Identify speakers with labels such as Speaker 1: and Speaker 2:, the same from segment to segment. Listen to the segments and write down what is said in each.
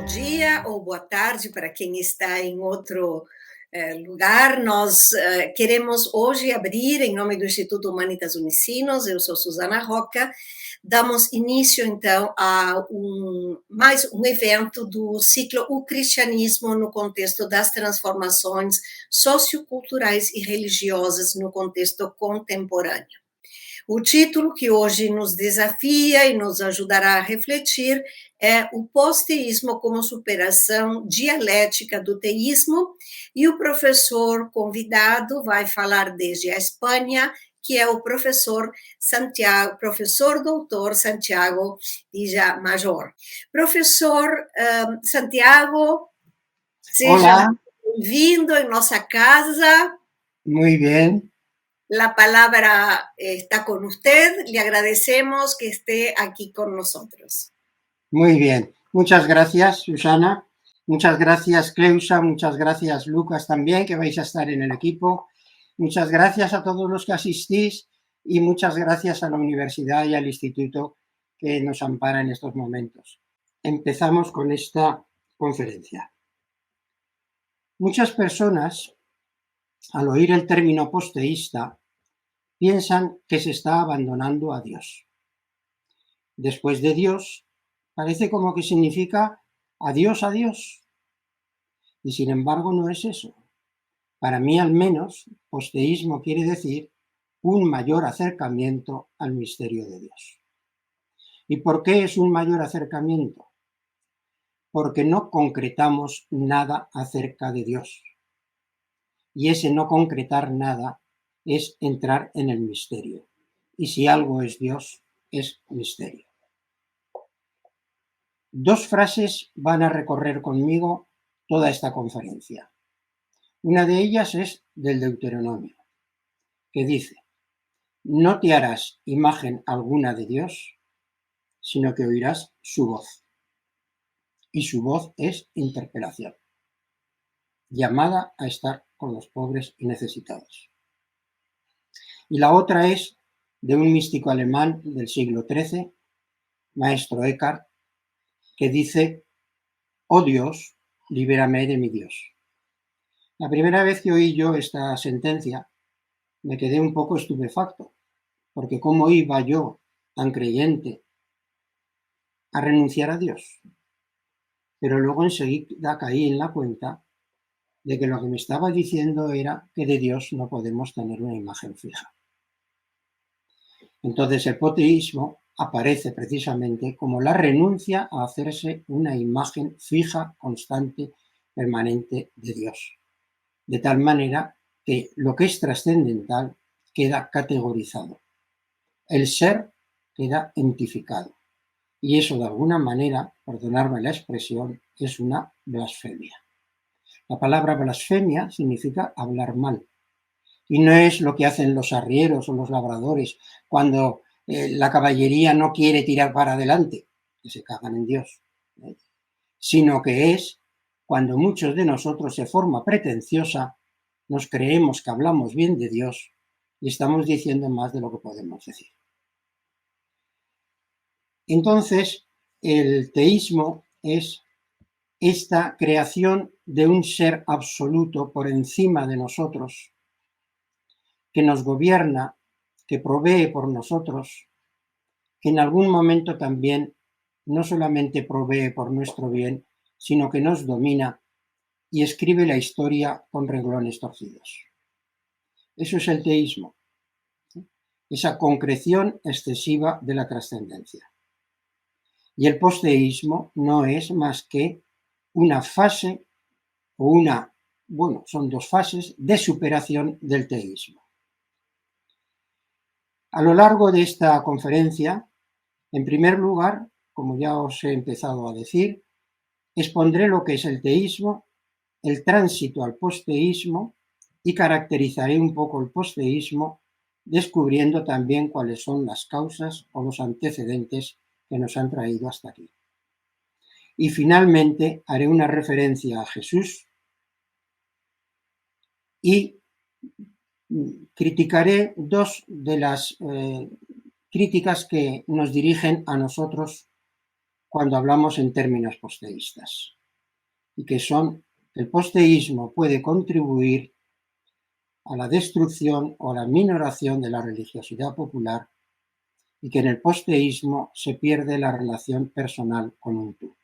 Speaker 1: dia ou boa tarde para quem está em outro lugar. Nós queremos hoje abrir, em nome do Instituto Humanitas Unicinos, eu sou Susana Roca, damos início, então, a mais um evento do ciclo O Cristianismo no contexto das transformações socioculturais e religiosas no contexto contemporâneo. O título que hoje nos desafia e nos ajudará a refletir é o pós-teísmo como superação dialética do teísmo, e o professor convidado vai falar desde a Espanha, que é o professor Santiago, professor doutor Santiago Villamayor. Professor Santiago, seja bem-vindo em nossa casa.
Speaker 2: Muy bien.
Speaker 1: La palabra está con usted. Le agradecemos que esté aquí con nosotros.
Speaker 2: Muy bien. Muchas gracias, Susana. Muchas gracias, Cleusa. Muchas gracias, Lucas, también, que vais a estar en el equipo. Muchas gracias a todos los que asistís y muchas gracias a la universidad y al instituto que nos ampara en estos momentos. Empezamos con esta conferencia. Muchas personas, al oír el término posteísta, piensan que se está abandonando a Dios. Después de Dios, parece como que significa adiós a Dios. Y sin embargo no es eso. Para mí al menos, posteísmo quiere decir un mayor acercamiento al misterio de Dios. ¿Y por qué es un mayor acercamiento? Porque no concretamos nada acerca de Dios. Y ese no concretar nada es entrar en el misterio. Y si algo es Dios, es misterio. Dos frases van a recorrer conmigo toda esta conferencia. Una de ellas es del Deuteronomio, que dice: no te harás imagen alguna de Dios, sino que oirás su voz. Y su voz es interpelación, llamada a estar con los pobres y necesitados. Y la otra es de un místico alemán del siglo XIII, maestro Eckhart, que dice: oh Dios, libérame de mi Dios. La primera vez que oí yo esta sentencia, me quedé un poco estupefacto, porque ¿cómo iba yo, tan creyente, a renunciar a Dios? Pero luego enseguida caí en la cuenta de que lo que me estaba diciendo era que de Dios no podemos tener una imagen fija. Entonces el poteísmo aparece precisamente como la renuncia a hacerse una imagen fija, constante, permanente de Dios. De tal manera que lo que es trascendental queda categorizado. El ser queda entificado. Y eso, de alguna manera, perdonadme la expresión, es una blasfemia. La palabra blasfemia significa hablar mal. Y no es lo que hacen los arrieros o los labradores cuando la caballería no quiere tirar para adelante, que se cagan en Dios, sino que es cuando muchos de nosotros, de forma pretenciosa, nos creemos que hablamos bien de Dios y estamos diciendo más de lo que podemos decir. Entonces, el teísmo es esta creación de un ser absoluto por encima de nosotros, que nos gobierna, que provee por nosotros, que en algún momento también no solamente provee por nuestro bien, sino que nos domina y escribe la historia con renglones torcidos. Eso es el teísmo, esa concreción excesiva de la trascendencia. Y el posteísmo no es más que una fase o son dos fases de superación del teísmo. A lo largo de esta conferencia, en primer lugar, como ya os he empezado a decir, expondré lo que es el teísmo, el tránsito al posteísmo y caracterizaré un poco el posteísmo, descubriendo también cuáles son las causas o los antecedentes que nos han traído hasta aquí. Y finalmente haré una referencia a Jesús y criticaré dos de las críticas que nos dirigen a nosotros cuando hablamos en términos posteístas. y que son que el posteísmo puede contribuir a la destrucción o a la minoración de la religiosidad popular y que en el posteísmo se pierde la relación personal con un tú.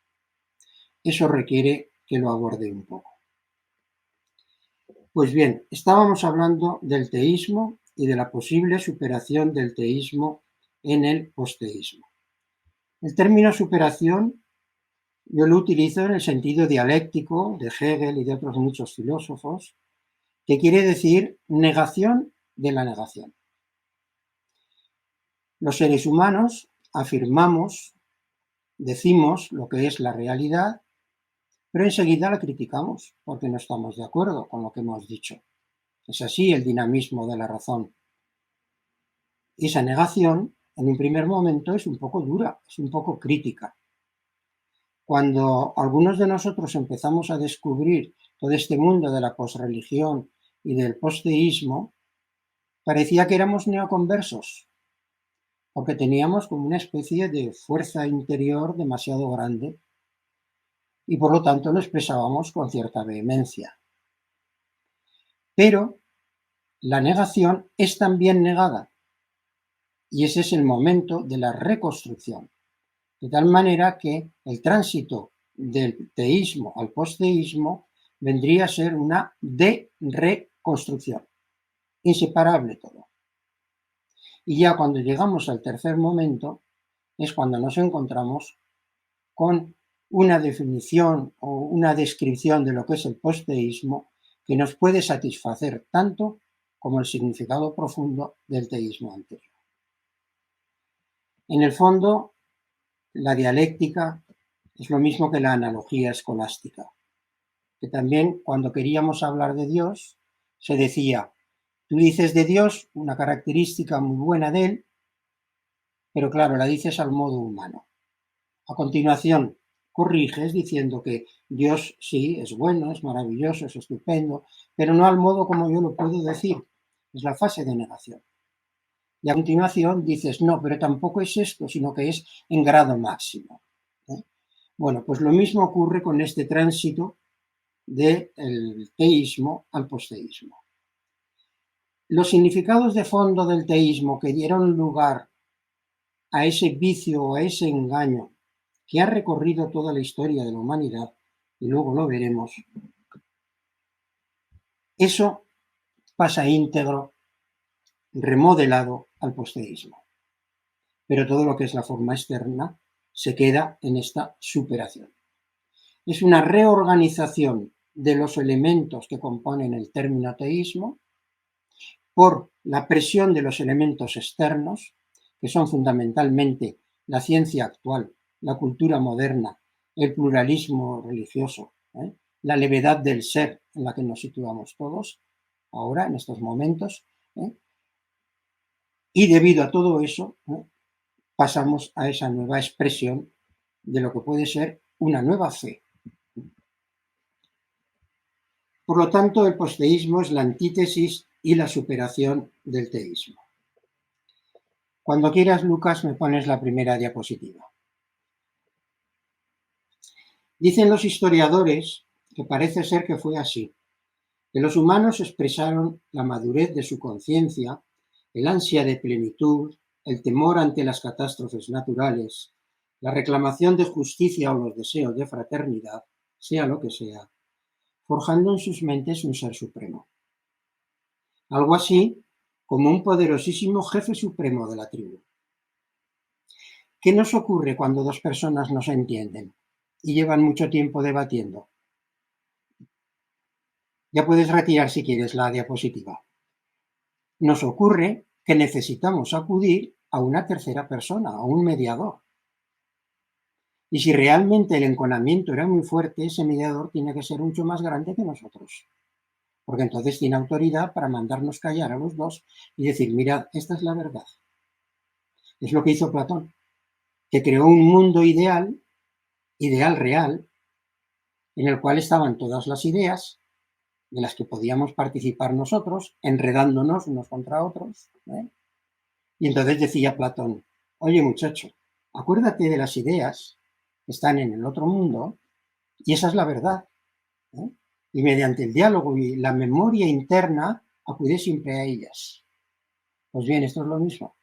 Speaker 2: Eso requiere que lo aborde un poco. Pues bien, estábamos hablando del teísmo y de la posible superación del teísmo en el posteísmo. El término superación yo lo utilizo en el sentido dialéctico de Hegel y de otros muchos filósofos, que quiere decir negación de la negación. Los seres humanos afirmamos, decimos lo que es la realidad, pero enseguida la criticamos porque no estamos de acuerdo con lo que hemos dicho. Es así el dinamismo de la razón. Esa negación, en un primer momento, es un poco dura, es un poco crítica. Cuando algunos de nosotros empezamos a descubrir todo este mundo de la posreligión y del posteísmo, parecía que éramos neoconversos, porque teníamos como una especie de fuerza interior demasiado grande y por lo tanto lo expresábamos con cierta vehemencia. Pero la negación es también negada y ese es el momento de la reconstrucción, de tal manera que el tránsito del teísmo al posteísmo vendría a ser una de-reconstrucción, inseparable todo. Y ya cuando llegamos al tercer momento es cuando nos encontramos con una definición o una descripción de lo que es el posteísmo que nos puede satisfacer tanto como el significado profundo del teísmo anterior. En el fondo, la dialéctica es lo mismo que la analogía escolástica, que también cuando queríamos hablar de Dios se decía, tú dices de Dios una característica muy buena de él, pero claro, la dices al modo humano. A continuación, corriges diciendo que Dios sí es bueno, es maravilloso, es estupendo, pero no al modo como yo lo puedo decir. Es la fase de negación. Y a continuación dices, no, pero tampoco es esto, sino que es en grado máximo. Bueno, pues lo mismo ocurre con este tránsito del teísmo al posteísmo. Los significados de fondo del teísmo que dieron lugar a ese vicio o a ese engaño que ha recorrido toda la historia de la humanidad, y luego lo veremos, eso pasa íntegro, remodelado al posteísmo. Pero todo lo que es la forma externa se queda en esta superación. Es una reorganización de los elementos que componen el término teísmo por la presión de los elementos externos, que son fundamentalmente la ciencia actual, la cultura moderna, el pluralismo religioso, la levedad del ser en la que nos situamos todos, ahora, en estos momentos, y debido a todo eso, pasamos a esa nueva expresión de lo que puede ser una nueva fe. Por lo tanto, el posteísmo es la antítesis y la superación del teísmo. Cuando quieras, Lucas, me pones la primera diapositiva. Dicen los historiadores que parece ser que fue así, que los humanos expresaron la madurez de su conciencia, el ansia de plenitud, el temor ante las catástrofes naturales, la reclamación de justicia o los deseos de fraternidad, sea lo que sea, forjando en sus mentes un ser supremo. Algo así como un poderosísimo jefe supremo de la tribu. ¿Qué nos ocurre cuando dos personas no se entienden y llevan mucho tiempo debatiendo? Ya puedes retirar si quieres la diapositiva. Nos ocurre que necesitamos acudir a una tercera persona, a un mediador. Y si realmente el enconamiento era muy fuerte, ese mediador tiene que ser mucho más grande que nosotros. Porque entonces tiene autoridad para mandarnos callar a los dos y decir, mirad, esta es la verdad. Es lo que hizo Platón, que creó un mundo ideal real, en el cual estaban todas las ideas de las que podíamos participar nosotros, enredándonos unos contra otros. Y entonces decía Platón, oye muchacho, acuérdate de las ideas que están en el otro mundo y esa es la verdad. ¿eh? Y mediante el diálogo y la memoria interna acude siempre a ellas. Pues bien, esto es lo mismo,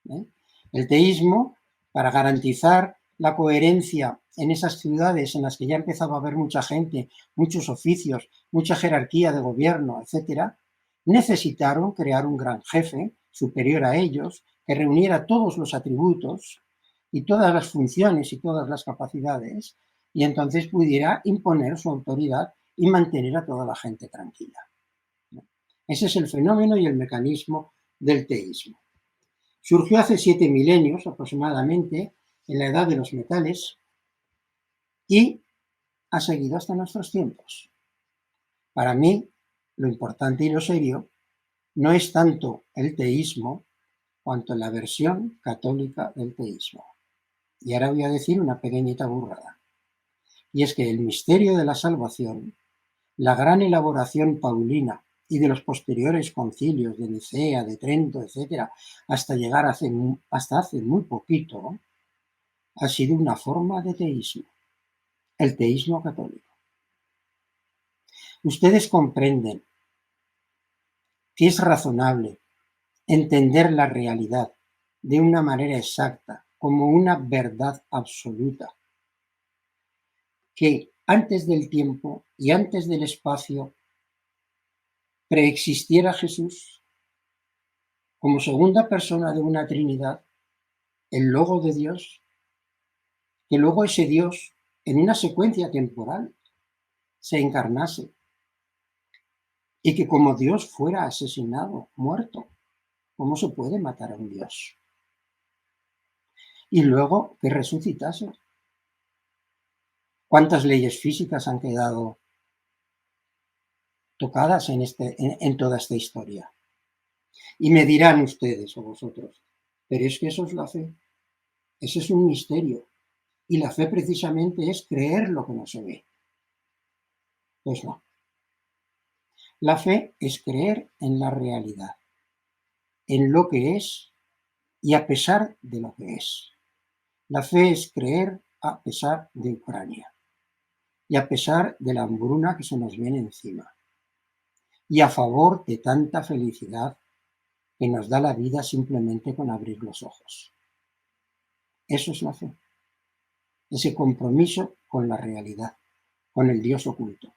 Speaker 2: ¿eh? El teísmo, para garantizar la coherencia en esas ciudades en las que ya empezaba a haber mucha gente, muchos oficios, mucha jerarquía de gobierno, etcétera, necesitaron crear un gran jefe superior a ellos que reuniera todos los atributos y todas las funciones y todas las capacidades y entonces pudiera imponer su autoridad y mantener a toda la gente tranquila. Ese es el fenómeno y el mecanismo del teísmo. Surgió hace 7 milenios aproximadamente, en la edad de los metales, y ha seguido hasta nuestros tiempos. Para mí, lo importante y lo serio no es tanto el teísmo cuanto la versión católica del teísmo. Y ahora voy a decir una pequeñita burrada. Y es que el misterio de la salvación, la gran elaboración paulina y de los posteriores concilios de Nicea, de Trento, etcétera, hasta llegar hasta hace muy poquito, ha sido una forma de teísmo, el teísmo católico. Ustedes comprenden que es razonable entender la realidad de una manera exacta, como una verdad absoluta, que antes del tiempo y antes del espacio preexistiera Jesús como segunda persona de una Trinidad, el Logo de Dios, que luego ese Dios, en una secuencia temporal, se encarnase y que como Dios fuera asesinado, muerto. ¿Cómo se puede matar a un Dios? Y luego que resucitase. ¿Cuántas leyes físicas han quedado tocadas en toda esta historia? Y me dirán ustedes o vosotros, pero es que eso es la fe. Ese es un misterio. Y la fe precisamente es creer lo que no se ve. Pues no. La fe es creer en la realidad, en lo que es y a pesar de lo que es. La fe es creer a pesar de Ucrania y a pesar de la hambruna que se nos viene encima y a favor de tanta felicidad que nos da la vida simplemente con abrir los ojos. Eso es la fe, ese compromiso con la realidad, con el Dios oculto,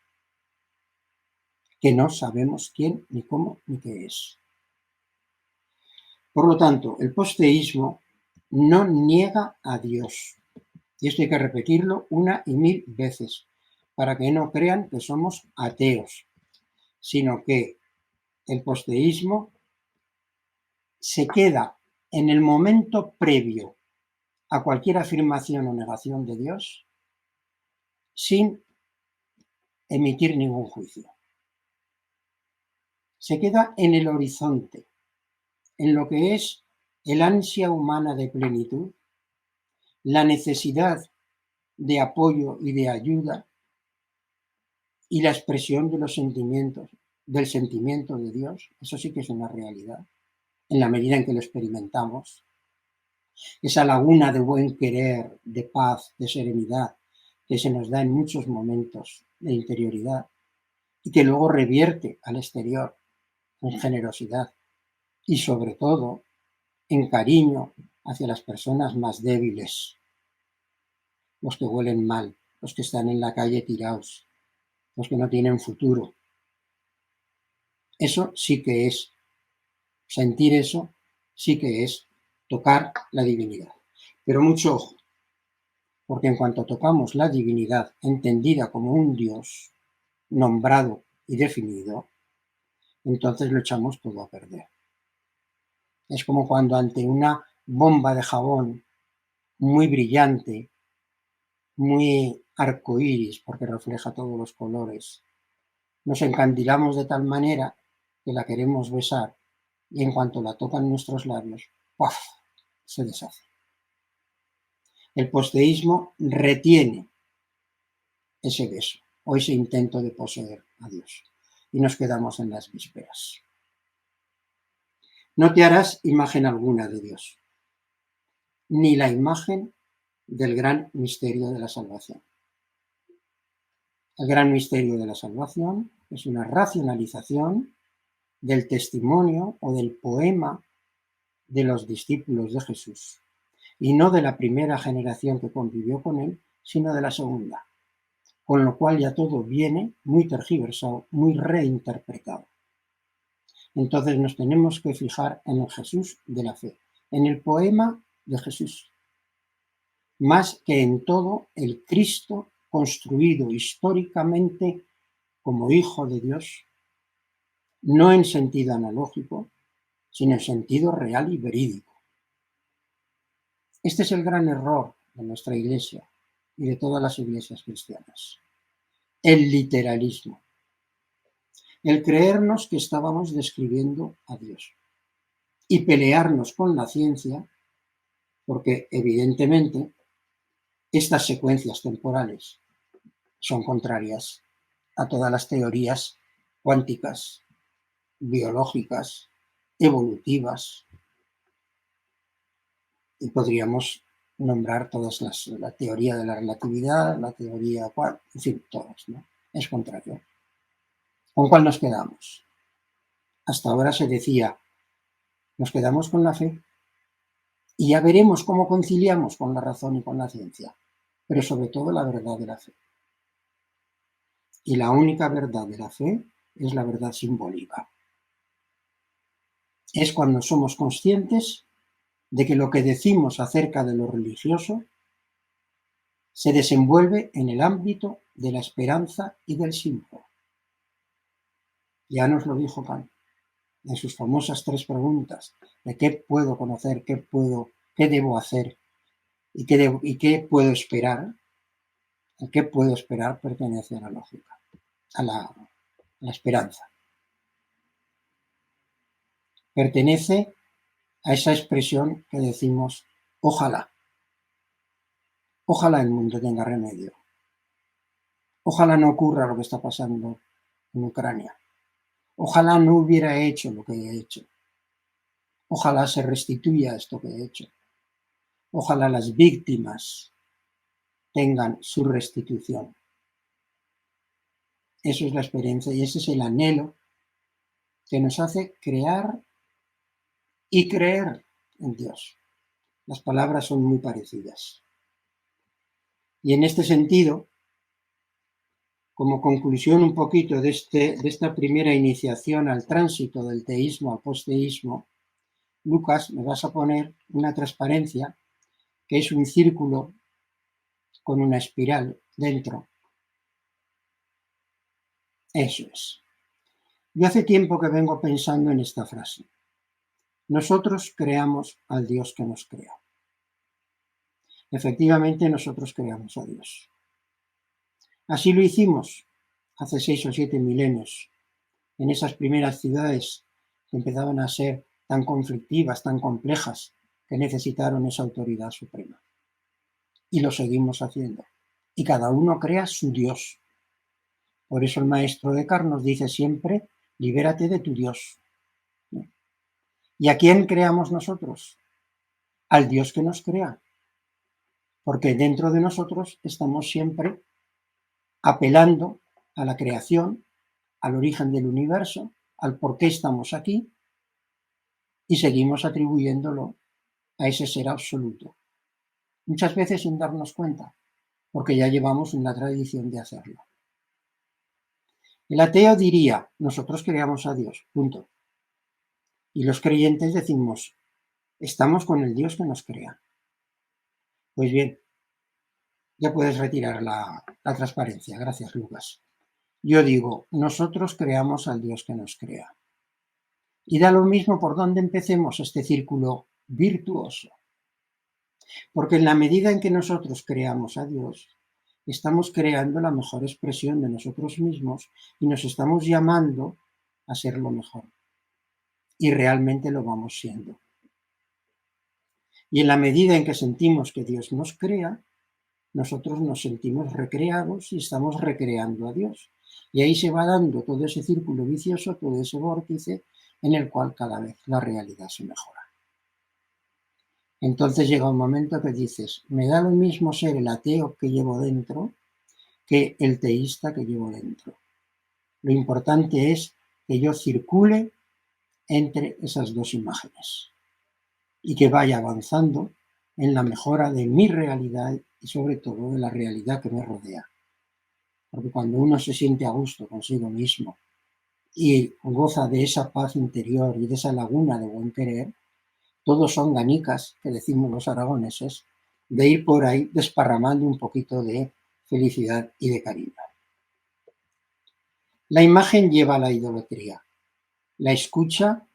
Speaker 2: que no sabemos quién, ni cómo, ni qué es. Por lo tanto, el posteísmo no niega a Dios. Y esto hay que repetirlo una y mil veces, para que no crean que somos ateos, sino que el posteísmo se queda en el momento previo a cualquier afirmación o negación de Dios sin emitir ningún juicio. Se queda en el horizonte, en lo que es el ansia humana de plenitud, la necesidad de apoyo y de ayuda y la expresión de los sentimientos, del sentimiento de Dios. Eso sí que es una realidad, en la medida en que lo experimentamos. Esa laguna de buen querer, de paz, de serenidad, que se nos da en muchos momentos de interioridad y que luego revierte al exterior en generosidad y sobre todo en cariño hacia las personas más débiles, los que huelen mal, los que están en la calle tirados, los que no tienen futuro. Eso sí que es, sentir eso sí que es tocar la divinidad. Pero mucho ojo, porque en cuanto tocamos la divinidad entendida como un Dios nombrado y definido, entonces lo echamos todo a perder. Es como cuando ante una bomba de jabón muy brillante, muy arcoíris, porque refleja todos los colores, nos encandilamos de tal manera que la queremos besar y en cuanto la tocan nuestros labios, ¡puf!, se deshace. El posteísmo retiene ese beso o ese intento de poseer a Dios y nos quedamos en las vísperas. No te harás imagen alguna de Dios, ni la imagen del gran misterio de la salvación. El gran misterio de la salvación es una racionalización del testimonio o del poema de los discípulos de Jesús, y no de la primera generación que convivió con él, sino de la segunda, con lo cual ya todo viene muy tergiversado, muy reinterpretado. Entonces nos tenemos que fijar en el Jesús de la fe, en el poema de Jesús, más que en todo el Cristo construido históricamente como Hijo de Dios, no en sentido analógico, sino en sentido real y verídico. Este es el gran error de nuestra Iglesia y de todas las iglesias cristianas. El literalismo. El creernos que estábamos describiendo a Dios y pelearnos con la ciencia, porque evidentemente estas secuencias temporales son contrarias a todas las teorías cuánticas, biológicas, evolutivas, y podríamos nombrar todas la teoría de la relatividad, la teoría, en fin, todas, ¿no? Es contrario. ¿Con cuál nos quedamos? Hasta ahora se decía, nos quedamos con la fe y ya veremos cómo conciliamos con la razón y con la ciencia, pero sobre todo la verdad de la fe. Y la única verdad de la fe es la verdad simbólica. Es cuando somos conscientes de que lo que decimos acerca de lo religioso se desenvuelve en el ámbito de la esperanza y del símbolo. Ya nos lo dijo Kant en sus famosas 3 preguntas de qué puedo conocer, qué debo hacer y qué puedo esperar. El qué puedo esperar pertenece a la lógica, a la esperanza. Pertenece a esa expresión que decimos, ojalá. Ojalá el mundo tenga remedio. Ojalá no ocurra lo que está pasando en Ucrania. Ojalá no hubiera hecho lo que he hecho. Ojalá se restituya esto que he hecho. Ojalá las víctimas tengan su restitución. Eso es la experiencia y ese es el anhelo que nos hace crear y creer en Dios. Las palabras son muy parecidas. Y en este sentido, como conclusión un poquito de esta primera iniciación al tránsito del teísmo al posteísmo, Lucas, me vas a poner una transparencia que es un círculo con una espiral dentro. Eso es. Yo hace tiempo que vengo pensando en esta frase. Nosotros creamos al Dios que nos crea. Efectivamente, nosotros creamos a Dios. Así lo hicimos hace 6 o 7 milenios, en esas primeras ciudades que empezaban a ser tan conflictivas, tan complejas, que necesitaron esa autoridad suprema. Y lo seguimos haciendo. Y cada uno crea su Dios. Por eso el maestro Descartes nos dice siempre, libérate de tu Dios. ¿Y a quién creamos nosotros? Al Dios que nos crea. Porque dentro de nosotros estamos siempre apelando a la creación, al origen del universo, al por qué estamos aquí, y seguimos atribuyéndolo a ese ser absoluto. Muchas veces sin darnos cuenta, porque ya llevamos una tradición de hacerlo. El ateo diría, nosotros creamos a Dios, punto. Y los creyentes decimos, estamos con el Dios que nos crea. Pues bien, ya puedes retirar la transparencia. Gracias, Lucas. Yo digo, nosotros creamos al Dios que nos crea. Y da lo mismo por dónde empecemos este círculo virtuoso. Porque en la medida en que nosotros creamos a Dios, estamos creando la mejor expresión de nosotros mismos y nos estamos llamando a ser lo mejor. Y realmente lo vamos siendo. Y en la medida en que sentimos que Dios nos crea, nosotros nos sentimos recreados y estamos recreando a Dios. Y ahí se va dando todo ese círculo vicioso, todo ese vórtice en el cual cada vez la realidad se mejora. Entonces llega un momento que dices, me da lo mismo ser el ateo que llevo dentro que el teísta que llevo dentro. Lo importante es que yo circule entre esas dos imágenes y que vaya avanzando en la mejora de mi realidad y sobre todo de la realidad que me rodea. Porque cuando uno se siente a gusto consigo mismo y goza de esa paz interior y de esa laguna de buen querer, todos son ganicas, que decimos los aragoneses, de ir por ahí desparramando un poquito de felicidad y de cariño. La imagen lleva a la idolatría, la escucha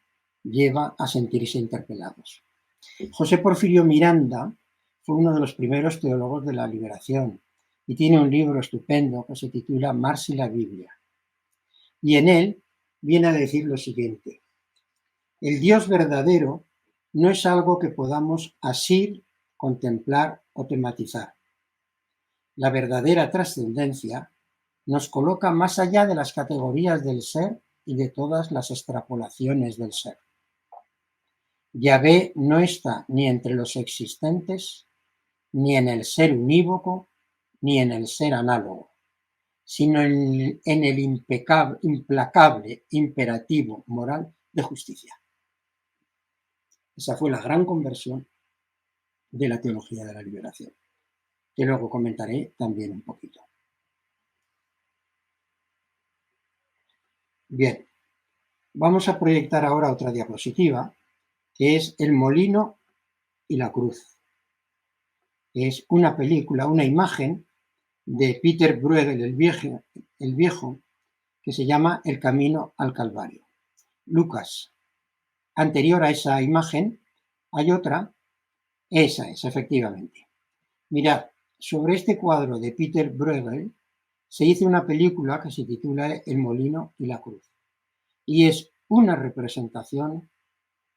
Speaker 2: lleva a sentirse interpelados. José Porfirio Miranda fue uno de los primeros teólogos de la liberación y tiene un libro estupendo que se titula Marx y la Biblia. Y en él viene a decir lo siguiente: el Dios verdadero no es algo que podamos asir, contemplar o tematizar. La verdadera trascendencia nos coloca más allá de las categorías del ser y de todas las extrapolaciones del ser. Yahvé no está ni entre los existentes, ni en el ser unívoco, ni en el ser análogo, sino en el implacable imperativo moral de justicia. Esa fue la gran conversión de la teología de la liberación, que luego comentaré también un poquito. Bien, vamos a proyectar ahora otra diapositiva, que es El molino y la cruz. Es una película, una imagen de Peter Bruegel el viejo, que se llama El camino al Calvario. Lucas. Anterior a esa imagen hay otra, esa es, efectivamente. Mirad, sobre este cuadro de Peter Bruegel se hizo una película que se titula El molino y la cruz. Y es una representación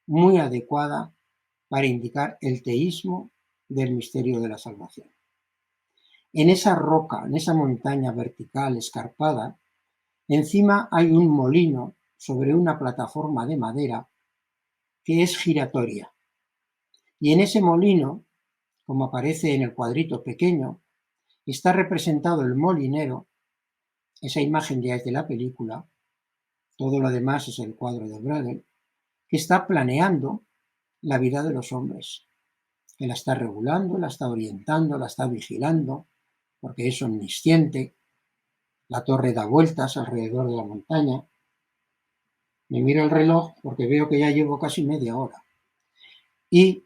Speaker 2: muy adecuada para indicar el teísmo del misterio de la salvación. En esa roca, en esa montaña vertical escarpada, encima hay un molino sobre una plataforma de madera que es giratoria. Y en ese molino, como aparece en el cuadrito pequeño, está representado el molinero. Esa imagen ya es de la película, todo lo demás es el cuadro de Bruegel, que está planeando la vida de los hombres, que la está regulando, la está orientando, la está vigilando, porque es omnisciente. La torre da vueltas alrededor de la montaña. Me miro el reloj porque veo que ya llevo casi media hora. Y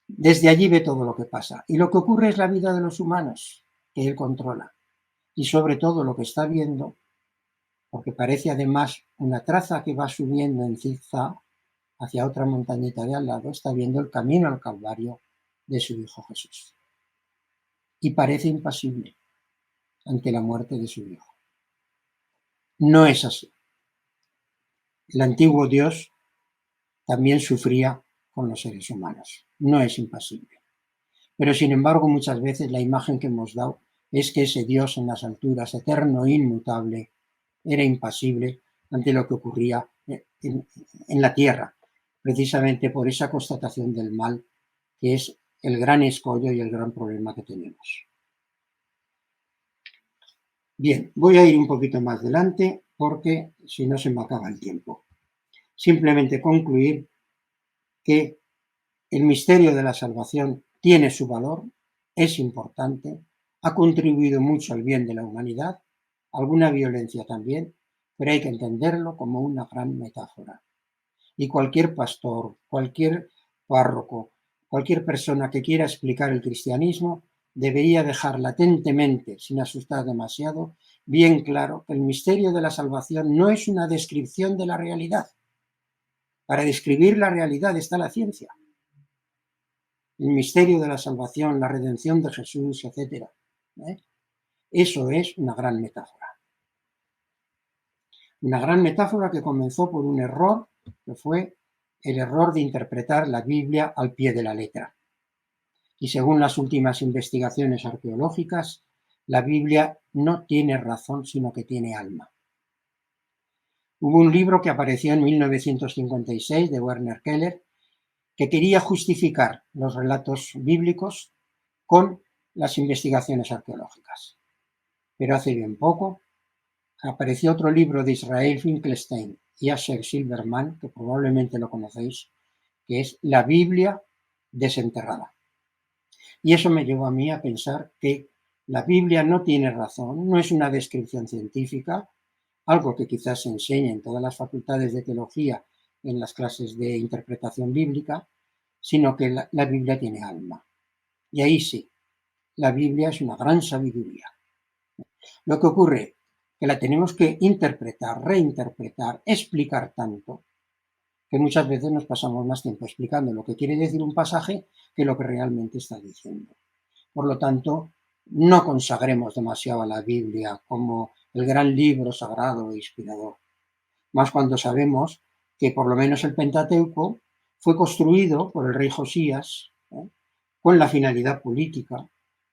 Speaker 2: desde allí ve todo lo que pasa. Y lo que ocurre es la vida de los humanos, que él controla. Y sobre todo lo que está viendo, porque parece además una traza que va subiendo en zigzag hacia otra montañita de al lado, está viendo el camino al Calvario de su Hijo Jesús. Y parece impasible ante la muerte de su Hijo. No es así. El antiguo Dios también sufría con los seres humanos. No es impasible. Pero sin embargo, muchas veces la imagen que hemos dado es que ese Dios en las alturas, eterno e inmutable, era impasible ante lo que ocurría en la tierra, precisamente por esa constatación del mal, que es el gran escollo y el gran problema que tenemos. Bien, voy a ir un poquito más adelante porque si no se me acaba el tiempo. Simplemente concluir que el misterio de la salvación tiene su valor, es importante, ha contribuido mucho al bien de la humanidad, alguna violencia también, pero hay que entenderlo como una gran metáfora. Y cualquier pastor, cualquier párroco, cualquier persona que quiera explicar el cristianismo debería dejar latentemente, sin asustar demasiado, bien claro que el misterio de la salvación no es una descripción de la realidad. Para describir la realidad está la ciencia. El misterio de la salvación, la redención de Jesús, etc. Eso es una gran metáfora. Una gran metáfora que comenzó por un error, que fue el error de interpretar la Biblia al pie de la letra. Y según las últimas investigaciones arqueológicas, la Biblia no tiene razón, sino que tiene alma. Hubo un libro que apareció en 1956 de Werner Keller, que quería justificar los relatos bíblicos con las investigaciones arqueológicas. Pero hace bien poco apareció otro libro de Israel Finkelstein y Asher Silverman, que probablemente lo conocéis, que es La Biblia desenterrada. Y eso me llevó a mí a pensar que la Biblia no tiene razón, no es una descripción científica, algo que quizás se enseña en todas las facultades de teología, en las clases de interpretación bíblica, sino que la Biblia tiene alma. Y ahí sí, la Biblia es una gran sabiduría. Lo que ocurre que la tenemos que interpretar, reinterpretar, explicar tanto, que muchas veces nos pasamos más tiempo explicando lo que quiere decir un pasaje que lo que realmente está diciendo. Por lo tanto, no consagremos demasiado a la Biblia como el gran libro sagrado e inspirador, más cuando sabemos que por lo menos el Pentateuco fue construido por el rey Josías con la finalidad política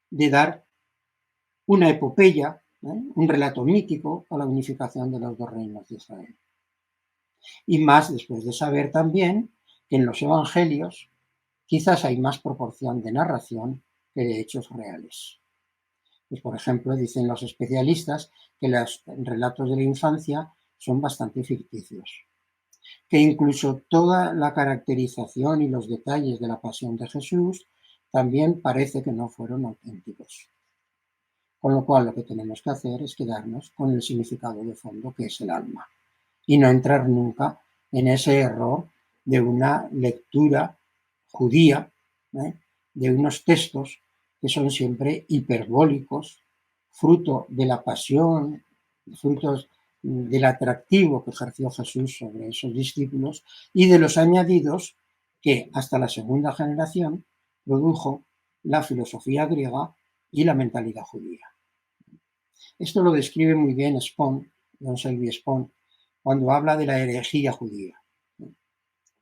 Speaker 2: de dar una epopeya, un relato mítico a la unificación de los dos reinos de Israel. Y más después de saber también que en los evangelios quizás hay más proporción de narración que de hechos reales. Pues, por ejemplo, dicen los especialistas que los relatos de la infancia son bastante ficticios, que incluso toda la caracterización y los detalles de la pasión de Jesús también parece que no fueron auténticos. Con lo cual lo que tenemos que hacer es quedarnos con el significado de fondo, que es el alma, y no entrar nunca en ese error de una lectura judía, de unos textos que son siempre hiperbólicos, fruto de la pasión, frutos del atractivo que ejerció Jesús sobre esos discípulos y de los añadidos que hasta la segunda generación produjo la filosofía griega y la mentalidad judía. Esto lo describe muy bien Spon, John Selby Spon, cuando habla de la herejía judía.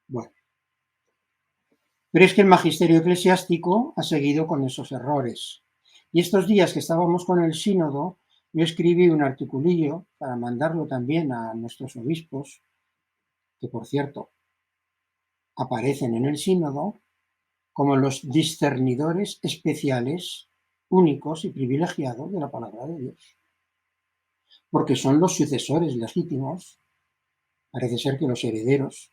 Speaker 2: Bueno, pero es que el magisterio eclesiástico ha seguido con esos errores. Y estos días que estábamos con el sínodo, yo escribí un articulillo para mandarlo también a nuestros obispos, que por cierto aparecen en el sínodo como los discernidores especiales, únicos y privilegiados de la palabra de Dios. Porque son los sucesores legítimos, parece ser que los herederos,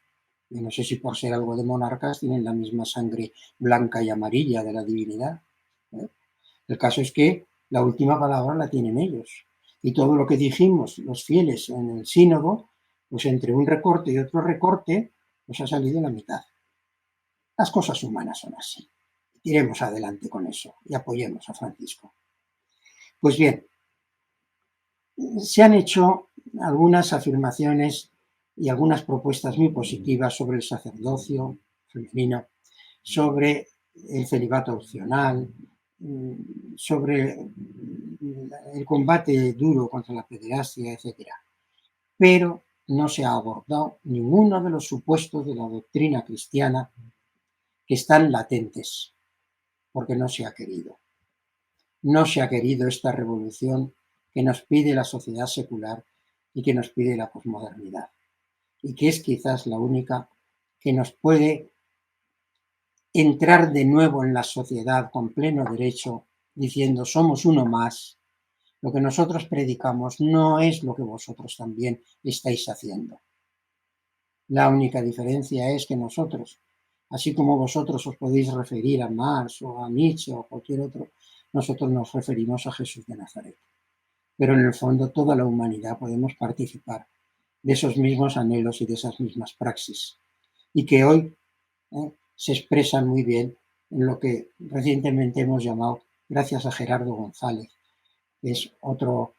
Speaker 2: yo no sé si por ser algo de monarcas tienen la misma sangre blanca y amarilla de la divinidad. El caso es que la última palabra la tienen ellos. Y todo lo que dijimos los fieles en el sínodo, pues entre un recorte y otro recorte, pues ha salido la mitad. Las cosas humanas son así. Iremos adelante con eso y apoyemos a Francisco. Pues bien, se han hecho algunas afirmaciones y algunas propuestas muy positivas sobre el sacerdocio femenino, sobre el celibato opcional, sobre el combate duro contra la pederastia, etc. Pero no se ha abordado ninguno de los supuestos de la doctrina cristiana que están latentes, porque no se ha querido. No se ha querido esta revolución que nos pide la sociedad secular y que nos pide la posmodernidad, y que es quizás la única que nos puede entrar de nuevo en la sociedad con pleno derecho, diciendo somos uno más, lo que nosotros predicamos no es lo que vosotros también estáis haciendo. La única diferencia es que nosotros, así como vosotros os podéis referir a Marx o a Nietzsche o cualquier otro, nosotros nos referimos a Jesús de Nazaret. Pero en el fondo toda la humanidad podemos participar de esos mismos anhelos y de esas mismas praxis, y que hoy se expresan muy bien en lo que recientemente hemos llamado, gracias a Gerardo González, que es otro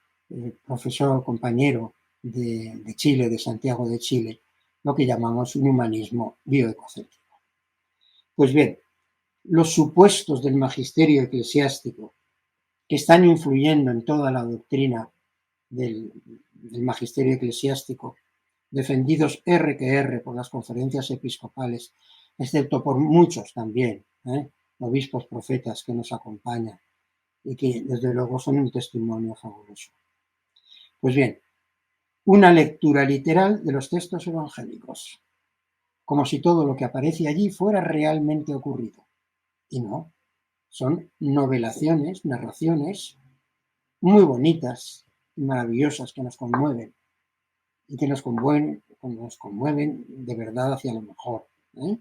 Speaker 2: profesor, compañero de Chile, de Santiago de Chile, lo que llamamos un humanismo bioecocéntrico. Pues bien, los supuestos del magisterio eclesiástico que están influyendo en toda la doctrina del magisterio eclesiástico, defendidos R que R por las conferencias episcopales, excepto por muchos también, obispos profetas que nos acompañan y que desde luego son un testimonio fabuloso. Pues bien, una lectura literal de los textos evangélicos, como si todo lo que aparece allí fuera realmente ocurrido. Y no, son novelaciones, narraciones muy bonitas y maravillosas que nos conmueven y que nos conmueven de verdad hacia lo mejor, ¿eh?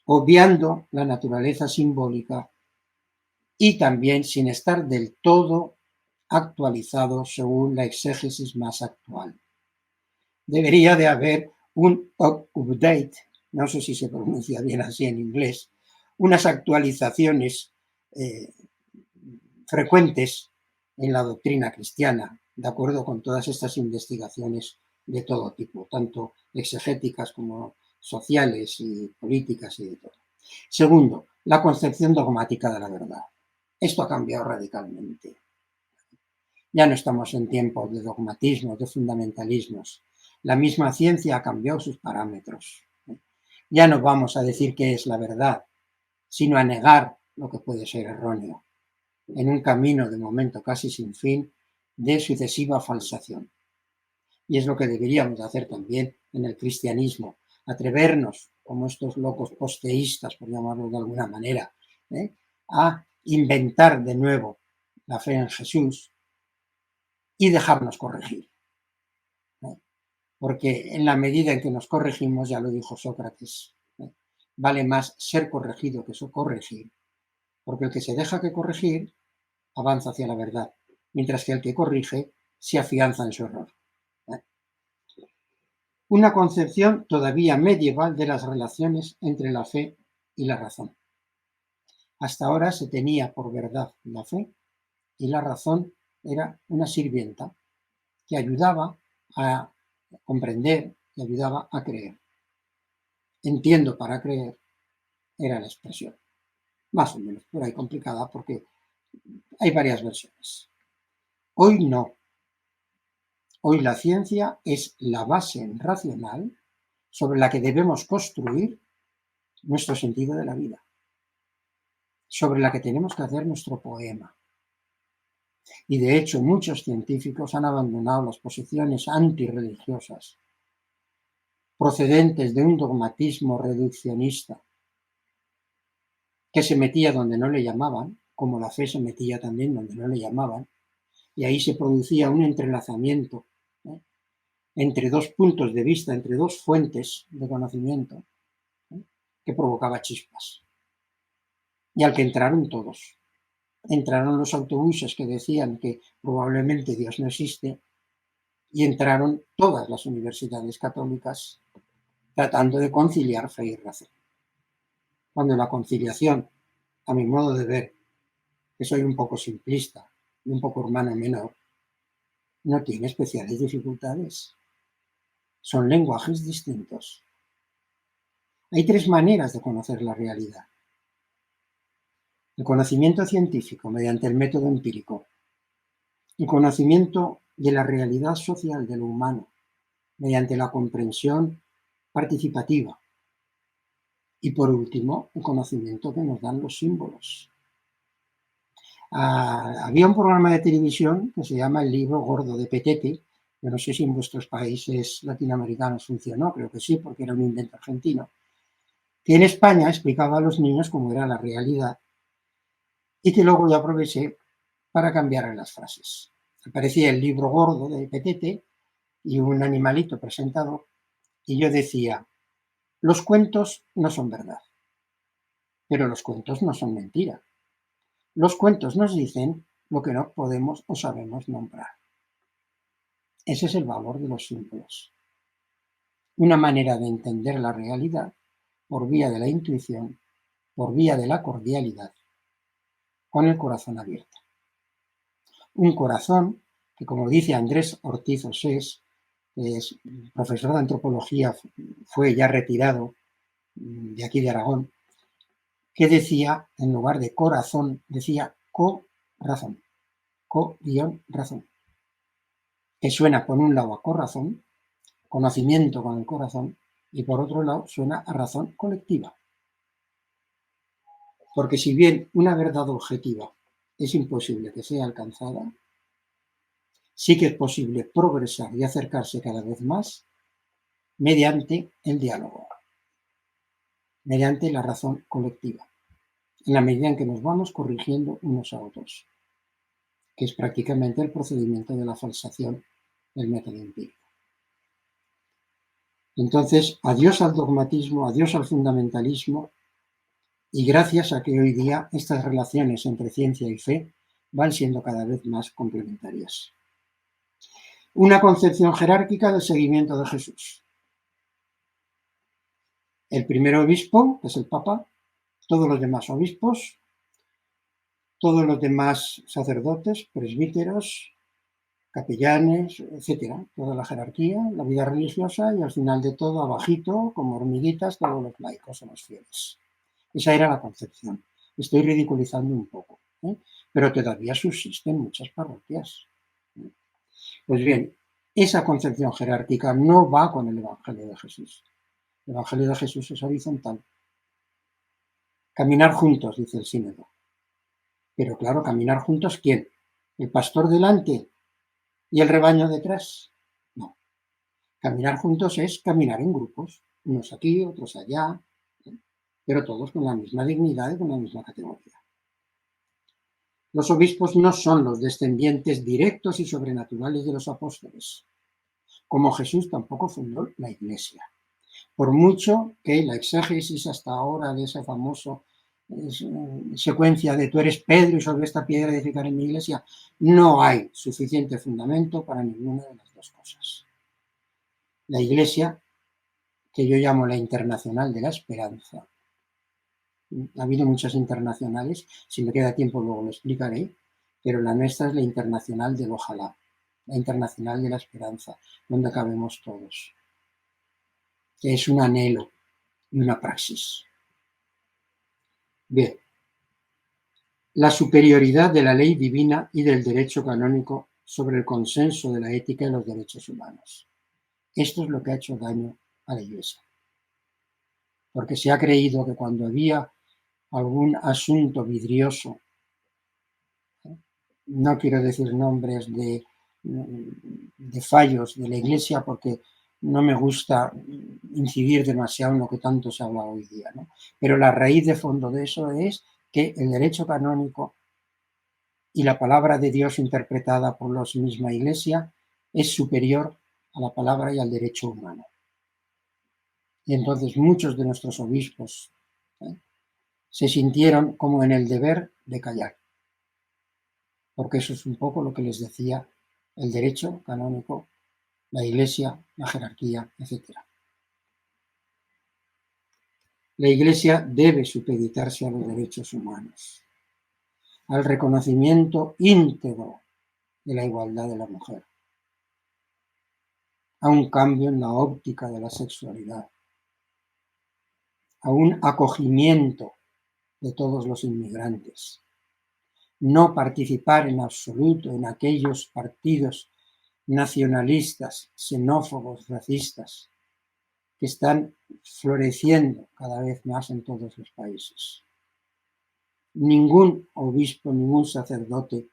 Speaker 2: Obviando la naturaleza simbólica y también sin estar del todo actualizado según la exégesis más actual. Debería de haber un update, no sé si se pronuncia bien así en inglés, unas actualizaciones frecuentes en la doctrina cristiana, de acuerdo con todas estas investigaciones de todo tipo, tanto exegéticas como sociales y políticas y de todo. Segundo, la concepción dogmática de la verdad. Esto ha cambiado radicalmente. Ya no estamos en tiempos de dogmatismos, de fundamentalismos. La misma ciencia ha cambiado sus parámetros. Ya no vamos a decir qué es la verdad, sino a negar lo que puede ser erróneo, en un camino de momento casi sin fin de sucesiva falsación. Y es lo que deberíamos hacer también en el cristianismo, atrevernos, como estos locos posteístas, por llamarlo de alguna manera, a inventar de nuevo la fe en Jesús y dejarnos corregir. Porque en la medida en que nos corregimos, ya lo dijo Sócrates, vale más ser corregido que corregir, porque el que se deja que corregir avanza hacia la verdad, mientras que el que corrige se afianza en su error. Una concepción todavía medieval de las relaciones entre la fe y la razón. Hasta ahora se tenía por verdad la fe y la razón era una sirvienta que ayudaba a comprender y ayudaba a creer. Entiendo para creer era la expresión, más o menos por ahí complicada porque hay varias versiones. Hoy no. Hoy la ciencia es la base racional sobre la que debemos construir nuestro sentido de la vida, sobre la que tenemos que hacer nuestro poema. Y de hecho muchos científicos han abandonado las posiciones antirreligiosas, procedentes de un dogmatismo reduccionista, que se metía donde no le llamaban, como la fe se metía también donde no le llamaban, y ahí se producía un entrelazamiento entre dos puntos de vista, entre dos fuentes de conocimiento, que provocaba chispas. Y al que entraron todos. Entraron los autobuses que decían que probablemente Dios no existe, y entraron todas las universidades católicas tratando de conciliar fe y razón. Cuando la conciliación, a mi modo de ver, que soy un poco simplista y un poco hermano menor, no tiene especiales dificultades. Son lenguajes distintos. Hay tres maneras de conocer la realidad. El conocimiento científico mediante el método empírico, el conocimiento de la realidad social de lo humano mediante la comprensión participativa y, por último, el conocimiento que nos dan los símbolos. Había un programa de televisión que se llama El libro gordo de Petete. Yo no sé si en vuestros países latinoamericanos funcionó, creo que sí, porque era un invento argentino, que en España explicaba a los niños cómo era la realidad y que luego yo aproveché para cambiar las frases. Aparecía el libro gordo de Petete y un animalito presentado y yo decía: los cuentos no son verdad, pero los cuentos no son mentira. Los cuentos nos dicen lo que no podemos o sabemos nombrar. Ese es el valor de los símbolos. Una manera de entender la realidad por vía de la intuición, por vía de la cordialidad, con el corazón abierto. Un corazón que, como dice Andrés Ortiz Osés, que es profesor de antropología, fue ya retirado de aquí de Aragón, que decía, en lugar de corazón, decía co-razón, co-razón, que suena por un lado a corazón, conocimiento con el corazón, y por otro lado suena a razón colectiva. Porque si bien una verdad objetiva es imposible que sea alcanzada, sí que es posible progresar y acercarse cada vez más mediante el diálogo, mediante la razón colectiva, en la medida en que nos vamos corrigiendo unos a otros. que es prácticamente el procedimiento de la falsación del método empírico. Entonces, adiós al dogmatismo, adiós al fundamentalismo, y gracias a que hoy día estas relaciones entre ciencia y fe van siendo cada vez más complementarias. Una concepción jerárquica del seguimiento de Jesús. El primer obispo, que es el Papa, todos los demás obispos, todos los demás sacerdotes, presbíteros, capellanes, etcétera, toda la jerarquía, la vida religiosa y al final de todo, abajito, como hormiguitas, todos los laicos o los fieles. Esa era la concepción. Estoy ridiculizando un poco, pero todavía subsisten muchas parroquias. Pues bien, esa concepción jerárquica no va con el Evangelio de Jesús. El Evangelio de Jesús es horizontal. Caminar juntos, dice el sínodo. Pero claro, caminar juntos, ¿quién? ¿El pastor delante y el rebaño detrás? No. Caminar juntos es caminar en grupos, unos aquí, otros allá, pero todos con la misma dignidad y con la misma categoría. Los obispos no son los descendientes directos y sobrenaturales de los apóstoles, como Jesús tampoco fundó la Iglesia. Por mucho que la exégesis hasta ahora de esa famosa secuencia de tú eres Pedro y sobre esta piedra edificaré mi iglesia, no hay suficiente fundamento para ninguna de las dos cosas. La Iglesia, que yo llamo la internacional de la esperanza, ha habido muchas internacionales, si me queda tiempo luego lo explicaré, pero la nuestra es la internacional del ojalá, la internacional de la esperanza, donde cabemos todos, que es un anhelo y una praxis. Bien, la superioridad de la ley divina y del derecho canónico sobre el consenso de la ética y los derechos humanos. Esto es lo que ha hecho daño a la Iglesia, porque se ha creído que cuando había algún asunto vidrioso, no quiero decir nombres de fallos de la Iglesia porque no me gusta incidir demasiado en lo que tanto se habla hoy día, ¿no? Pero la raíz de fondo de eso es que el derecho canónico y la palabra de Dios interpretada por la misma Iglesia es superior a la palabra y al derecho humano. Y entonces muchos de nuestros obispos se sintieron como en el deber de callar, porque eso es un poco lo que les decía el derecho canónico, la Iglesia, la jerarquía, etc. La Iglesia debe supeditarse a los derechos humanos, al reconocimiento íntegro de la igualdad de la mujer, a un cambio en la óptica de la sexualidad, a un acogimiento de todos los inmigrantes, no participar en absoluto en aquellos partidos nacionalistas, xenófobos, racistas, que están floreciendo cada vez más en todos los países. Ningún obispo, ningún sacerdote,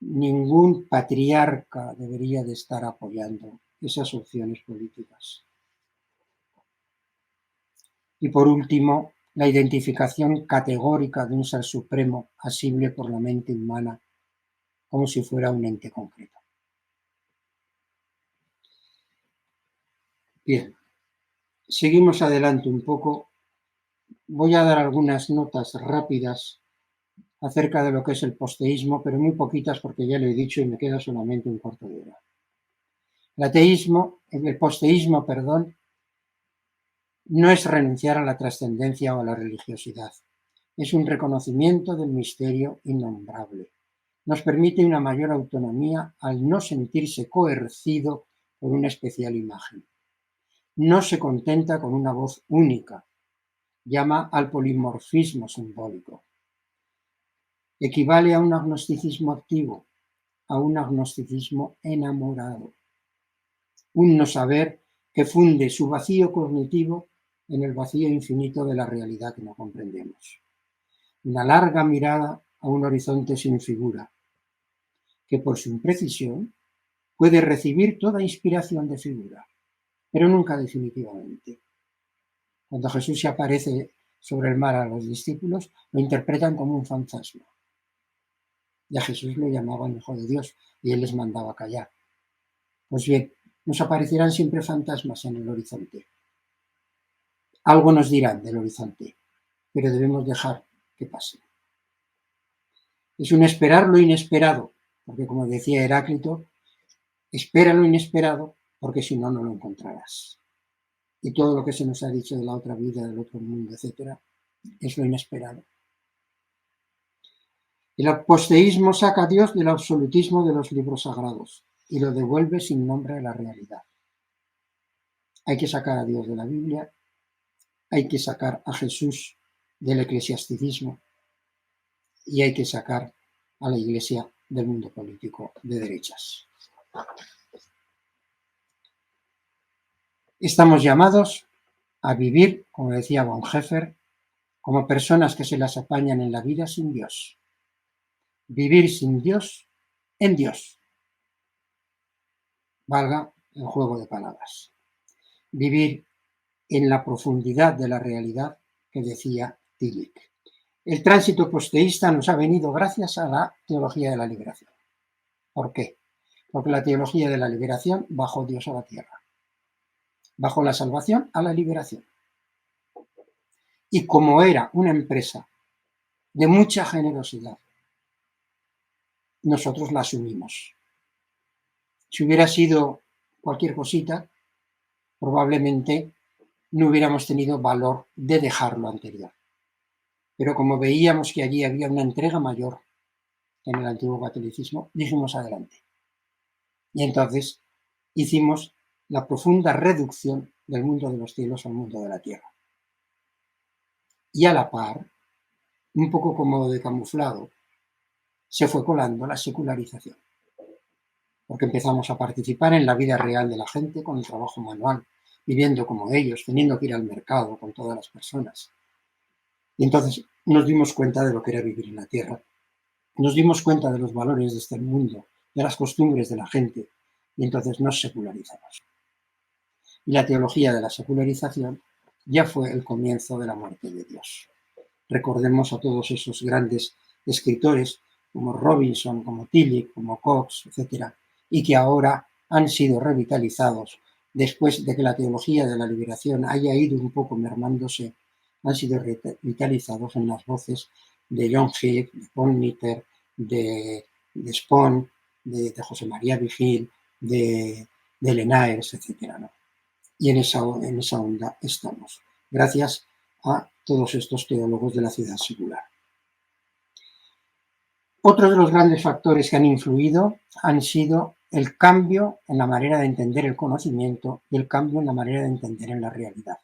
Speaker 2: ningún patriarca debería de estar apoyando esas opciones políticas. Y por último, la identificación categórica de un ser supremo asible por la mente humana como si fuera un ente concreto. Bien, seguimos adelante un poco. Voy a dar algunas notas rápidas acerca de lo que es el posteísmo, pero muy poquitas porque ya lo he dicho y me queda solamente un cuarto de hora. El posteísmo, no es renunciar a la trascendencia o a la religiosidad. Es un reconocimiento del misterio innombrable. Nos permite una mayor autonomía al no sentirse coercido por una especial imagen. No se contenta con una voz única. Llama al polimorfismo simbólico. Equivale a un agnosticismo activo, a un agnosticismo enamorado. Un no saber que funde su vacío cognitivo en el vacío infinito de la realidad que no comprendemos. Una larga mirada a un horizonte sin figura, que por su imprecisión puede recibir toda inspiración de figura, pero nunca definitivamente. Cuando Jesús se aparece sobre el mar a los discípulos, lo interpretan como un fantasma. y a Jesús lo llamaban Hijo de Dios y él les mandaba callar. Pues bien, nos aparecerán siempre fantasmas en el horizonte. Algo nos dirán del horizonte, pero debemos dejar que pase. Es un esperar lo inesperado, porque como decía Heráclito, espera lo inesperado, porque si no, no lo encontrarás. Y todo lo que se nos ha dicho de la otra vida, del otro mundo, etc., es lo inesperado. El aposteísmo saca a Dios del absolutismo de los libros sagrados y lo devuelve sin nombre a la realidad. Hay que sacar a Dios de la Biblia, hay que sacar a Jesús del eclesiasticismo y hay que sacar a la Iglesia del mundo político de derechas. Estamos llamados a vivir, como decía Bonhoeffer, como personas que se las apañan en la vida sin Dios. Vivir sin Dios en Dios. Valga el juego de palabras. Vivir en la profundidad de la realidad que decía Tillich. El tránsito posteísta nos ha venido gracias a la teología de la liberación. ¿Por qué? Porque la teología de la liberación bajó Dios a la tierra. Bajó la salvación a la liberación. Y como era una empresa de mucha generosidad, nosotros la asumimos. Si hubiera sido cualquier cosita, probablemente no hubiéramos tenido valor de dejar lo anterior. Pero como veíamos que allí había una entrega mayor que en el antiguo catolicismo, dijimos adelante. Y entonces hicimos la profunda reducción del mundo de los cielos al mundo de la tierra. Y a la par, un poco como de camuflado, se fue colando la secularización. Porque empezamos a participar en la vida real de la gente con el trabajo manual, viviendo como ellos, teniendo que ir al mercado con todas las personas. Y entonces nos dimos cuenta de lo que era vivir en la tierra. Nos dimos cuenta de los valores de este mundo, de las costumbres de la gente, y entonces nos secularizamos. Y la teología de la secularización ya fue el comienzo de la muerte de Dios. Recordemos a todos esos grandes escritores como Robinson, como Tillich, como Cox, etc., y que ahora han sido revitalizados después de que la teología de la liberación haya ido un poco mermándose, han sido revitalizados en las voces de John Heath, de Paul Nitter, de Spon, de José María Vigil, de Lenaers, etc., ¿no? Y en esa onda estamos, gracias a todos estos teólogos de la ciudad secular. Otro de los grandes factores que han influido han sido el cambio en la manera de entender el conocimiento y el cambio en la manera de entender en la realidad.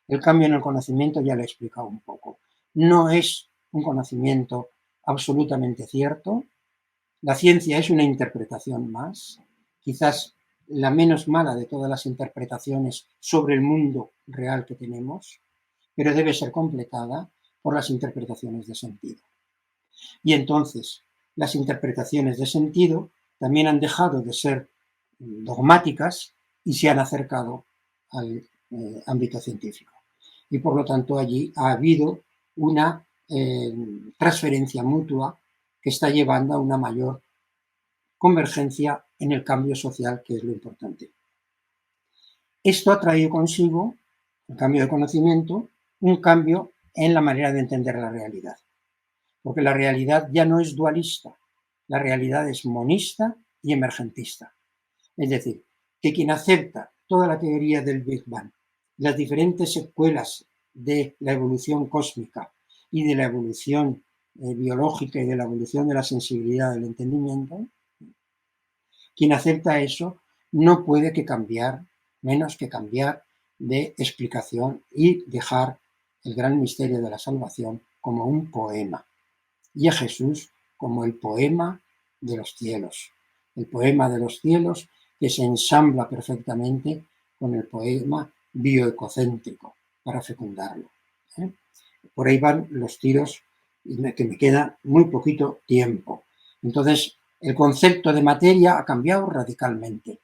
Speaker 2: El cambio en el conocimiento ya lo he explicado un poco. No es un conocimiento absolutamente cierto. La ciencia es una interpretación más, quizás la menos mala de todas las interpretaciones sobre el mundo real que tenemos, pero debe ser completada por las interpretaciones de sentido. Y entonces, las interpretaciones de sentido también han dejado de ser dogmáticas y se han acercado al ámbito científico. Y por lo tanto allí ha habido una transferencia mutua que está llevando a una mayor convergencia en el cambio social, que es lo importante. Esto ha traído consigo, el cambio de conocimiento, un cambio en la manera de entender la realidad. Porque la realidad ya no es dualista, la realidad es monista y emergentista. Es decir, que quien acepta toda la teoría del Big Bang, las diferentes secuelas de la evolución cósmica y de la evolución biológica y de la evolución de la sensibilidad del entendimiento, quien acepta eso no puede que cambiar, menos que cambiar de explicación y dejar el gran misterio de la salvación como un poema. Y a Jesús como el poema de los cielos. El poema de los cielos que se ensambla perfectamente con el poema bioecocéntrico para fecundarlo. Por ahí van los tiros, que me queda muy poquito tiempo. Entonces, el concepto de materia ha cambiado radicalmente.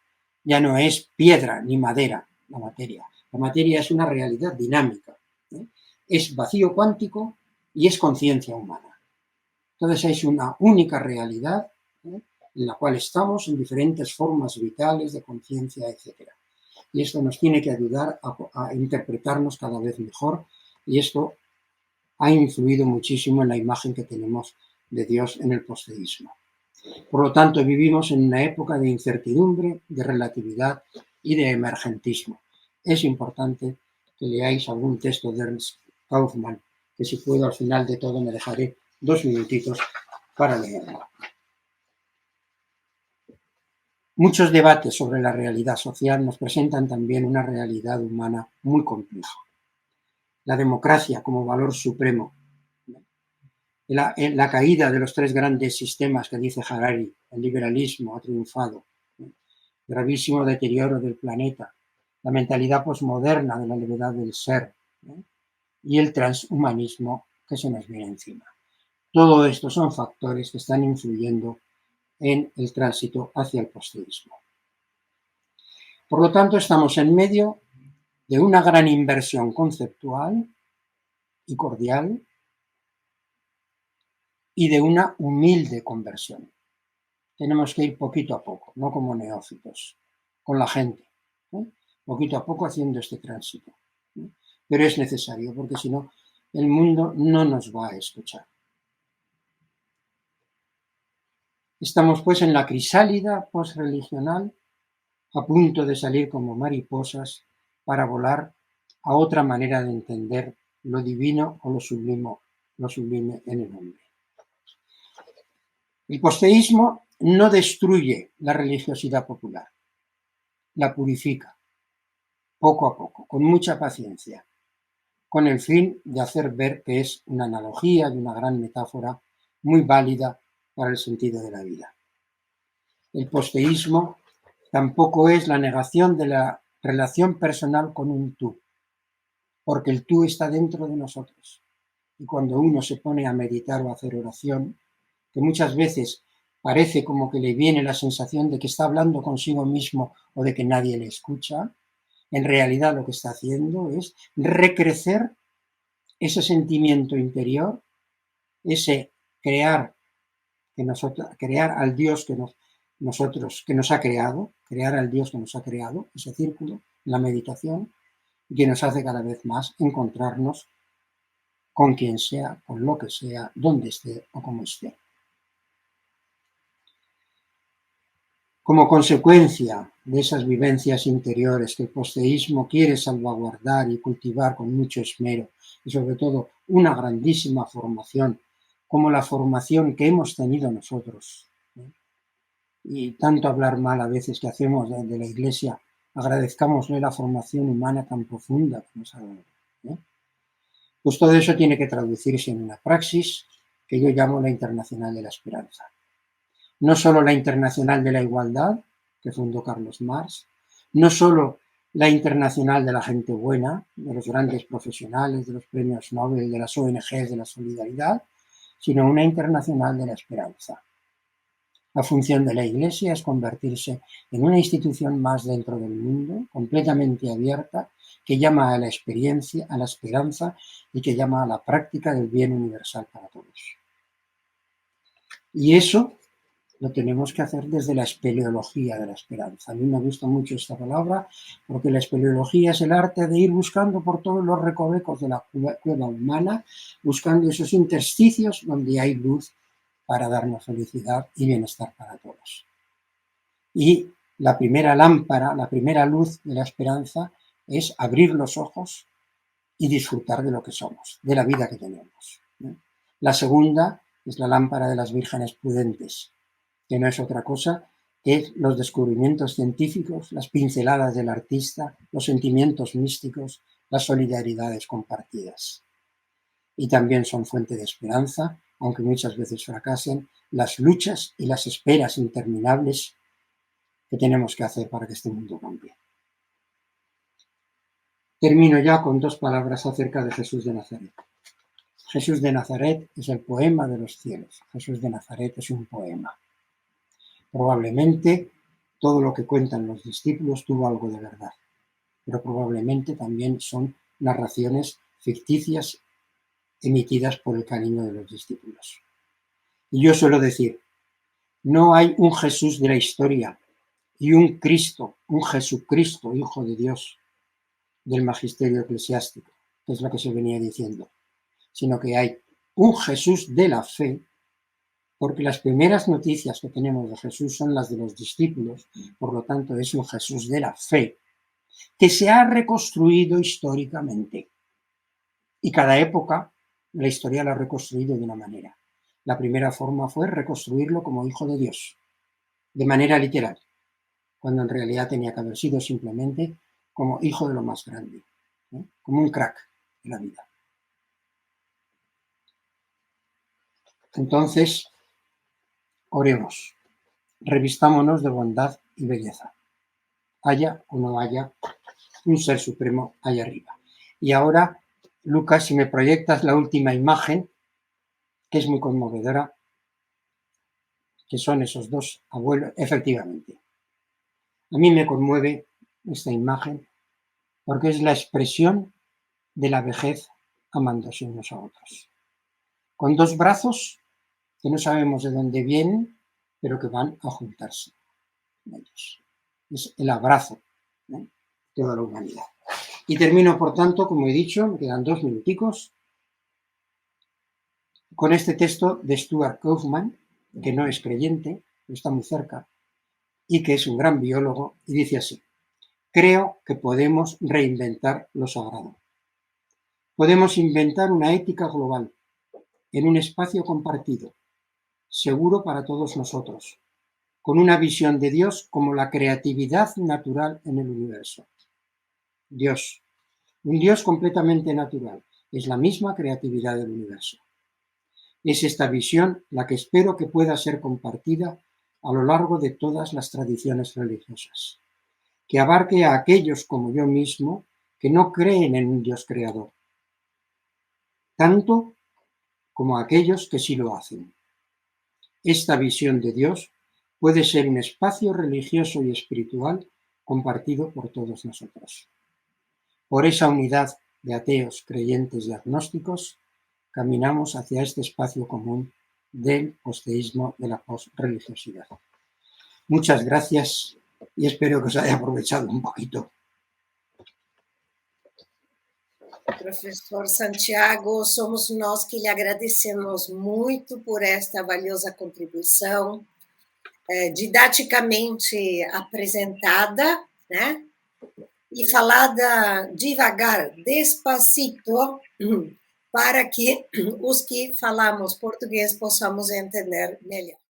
Speaker 2: Ya no es piedra ni madera la materia. La materia es una realidad dinámica. Es vacío cuántico y es conciencia humana. Entonces es una única realidad, ¿eh?, en la cual estamos en diferentes formas vitales de conciencia, etc. Y esto nos tiene que ayudar a interpretarnos cada vez mejor, y esto ha influido muchísimo en la imagen que tenemos de Dios en el posteísmo. Por lo tanto, vivimos en una época de incertidumbre, de relatividad y de emergentismo. Es importante que leáis algún texto de Ernst Kaufmann, que si puedo al final de todo me dejaré 2 minutitos para leerlo. Muchos debates sobre la realidad social nos presentan también una realidad humana muy compleja. La democracia como valor supremo, la caída de los 3 grandes sistemas que dice Harari, el liberalismo ha triunfado, gravísimo deterioro del planeta, la mentalidad posmoderna de la levedad del ser, y el transhumanismo que se nos viene encima. Todo esto son factores que están influyendo en el tránsito hacia el posteísmo. Por lo tanto, estamos en medio de una gran inversión conceptual y cordial y de una humilde conversión. Tenemos que ir poquito a poco, no como neófitos, con la gente, poquito a poco haciendo este tránsito. Pero es necesario, porque si no, el mundo no nos va a escuchar. Estamos pues en la crisálida posreligional, a punto de salir como mariposas para volar a otra manera de entender lo divino o lo sublime en el hombre. El posteísmo no destruye la religiosidad popular, la purifica, poco a poco, con mucha paciencia, con el fin de hacer ver que es una analogía y una gran metáfora muy válida para el sentido de la vida. El posteísmo tampoco es la negación de la relación personal con un tú, porque el tú está dentro de nosotros. Y cuando uno se pone a meditar o a hacer oración, que muchas veces parece como que le viene la sensación de que está hablando consigo mismo o de que nadie le escucha, en realidad lo que está haciendo es recrecer ese sentimiento interior, ese crear al Dios que nos ha creado, crear al Dios que nos ha creado, ese círculo, la meditación, y que nos hace cada vez más encontrarnos con quien sea, con lo que sea, donde esté o como esté. Como consecuencia de esas vivencias interiores que el posteísmo quiere salvaguardar y cultivar con mucho esmero, y sobre todo una grandísima formación, como la formación que hemos tenido nosotros, y tanto hablar mal a veces que hacemos de la Iglesia, agradezcámosle la formación humana tan profunda que nos ha dado. Pues todo eso tiene que traducirse en una praxis que yo llamo la Internacional de la Esperanza. No solo la Internacional de la Igualdad, que fundó Carlos Marx, no solo la Internacional de la Gente Buena, de los grandes profesionales, de los premios Nobel, de las ONGs de la solidaridad, sino una Internacional de la Esperanza. La función de la Iglesia es convertirse en una institución más dentro del mundo, completamente abierta, que llama a la experiencia, a la esperanza y que llama a la práctica del bien universal para todos. Y eso lo tenemos que hacer desde la espeleología de la esperanza. A mí me gusta mucho esta palabra porque la espeleología es el arte de ir buscando por todos los recovecos de la cueva humana, buscando esos intersticios donde hay luz para darnos felicidad y bienestar para todos. Y la primera lámpara, la primera luz de la esperanza es abrir los ojos y disfrutar de lo que somos, de la vida que tenemos. La segunda es la lámpara de las vírgenes prudentes, que no es otra cosa que los descubrimientos científicos, las pinceladas del artista, los sentimientos místicos, las solidaridades compartidas. Y también son fuente de esperanza, aunque muchas veces fracasen, las luchas y las esperas interminables que tenemos que hacer para que este mundo cambie. Termino ya con 2 palabras acerca de Jesús de Nazaret. Jesús de Nazaret es el poema de los cielos. Jesús de Nazaret es un poema. Probablemente todo lo que cuentan los discípulos tuvo algo de verdad, pero probablemente también son narraciones ficticias emitidas por el cariño de los discípulos. Y yo suelo decir, no hay un Jesús de la historia y un Cristo, un Jesucristo, Hijo de Dios, del magisterio eclesiástico, que es lo que se venía diciendo, sino que hay un Jesús de la fe, porque las primeras noticias que tenemos de Jesús son las de los discípulos, por lo tanto es un Jesús de la fe, que se ha reconstruido históricamente. Y cada época la historia la ha reconstruido de una manera. La primera forma fue reconstruirlo como Hijo de Dios, de manera literal, cuando en realidad tenía que haber sido simplemente como hijo de lo más grande, como un crack de la vida. Entonces, oremos, revistámonos de bondad y belleza, haya o no haya un ser supremo allá arriba. Y ahora, Lucas, si me proyectas la última imagen, que es muy conmovedora, que son esos dos abuelos, efectivamente. A mí me conmueve esta imagen porque es la expresión de la vejez amándose unos a otros. Con dos brazos que no sabemos de dónde vienen, pero que van a juntarse con ellos. Es el abrazo de toda la humanidad. Y termino, por tanto, como he dicho, me quedan 2 minuticos, con este texto de Stuart Kauffman, que no es creyente, está muy cerca, y que es un gran biólogo, y dice así: creo que podemos reinventar lo sagrado. Podemos inventar una ética global en un espacio compartido, seguro para todos nosotros, con una visión de Dios como la creatividad natural en el universo. Dios, un Dios completamente natural, es la misma creatividad del universo. Es esta visión la que espero que pueda ser compartida a lo largo de todas las tradiciones religiosas, que abarque a aquellos como yo mismo que no creen en un Dios creador, tanto como a aquellos que sí lo hacen. Esta visión de Dios puede ser un espacio religioso y espiritual compartido por todos nosotros. Por esa unidad de ateos, creyentes y agnósticos, caminamos hacia este espacio común del posteísmo, de la posreligiosidad. Muchas gracias y espero que os haya aprovechado un poquito.
Speaker 1: Professor Santiago, somos nós que lhe agradecemos muito por esta valiosa contribuição, didaticamente apresentada, né? E falada devagar, despacito, para que os que falamos português possamos entender melhor.